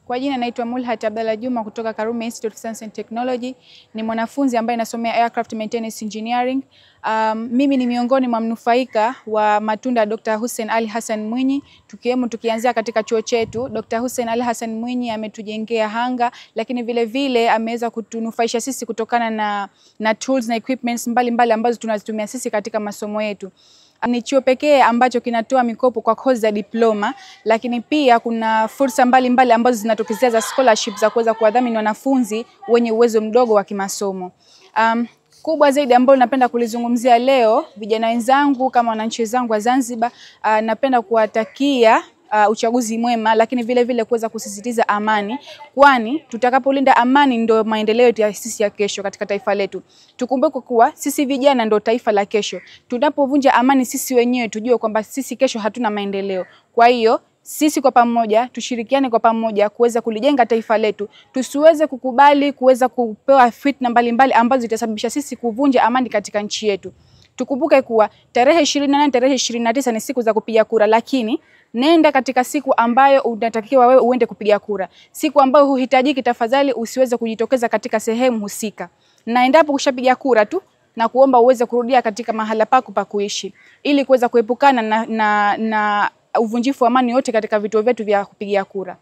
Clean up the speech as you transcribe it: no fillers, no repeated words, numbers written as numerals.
Kwa jina naitwa Mulhat Abdalla Juma kutoka Karume Institute of Science and Technology. Ni mwanafunzi ambaye nasomea Aircraft Maintenance Engineering. Mimi ni miongoni mwa mnufaika wa matunda ya Dr. Hussein Ali Hassan Mwinyi. Tukianzia katika chuo chetu, Dr. Hussein Ali Hassan Mwinyi ametujengea hanga, lakini vile vile ameweza kutunufaisha sisi kutokana na tools na equipments mbalimbali ambazo tunazitumia sisi katika masomo yetu. Ni chuo pekee ambacho kinatoa mikopo kwa kozi za diploma, lakini pia kuna fursa mbalimbali ambazo zinatokezea za scholarship za kuweza kuwadhamini wanafunzi wenye uwezo mdogo wa kimasomo. Kubwa zaidi ambalo napenda kulizungumzia leo, vijana wenzangu kama wananchi wenzangu wa Zanzibar, napenda kuwatakia uchaguzi mwema, lakini vile vile kuweza kusisitiza amani, kwani tutakapolinda amani ndio maendeleo ya sisi ya kesho katika taifa letu. Tukumbuke kuwa sisi vijana ndio taifa la kesho. Tunapovunja amani sisi wenyewe, tujue kwamba sisi kesho hatuna maendeleo. Kwa hiyo sisi kwa pamoja tushirikiane kwa pamoja kuweza kulijenga taifa letu. Tusiweze kukubali kuweza kupewa fitna mbalimbali ambazo zitasababisha sisi kuvunja amani katika nchi yetu. Tukumbuke kuwa tarehe 28, tarehe 29 ni siku za kupiga kura, lakini nenda katika siku ambayo unatakiwa wewe uende kupiga kura. Siku ambayo huhitajiki, tafadhali usiweze kujitokeza katika sehemu husika. Na endapo ushapiga kura tu, na kuomba uweze kurudia katika mahala pako pa kuishi ili kuweza kuepukana na uvunjifu wa amani yote katika vituo vyetu vya kupigia kura.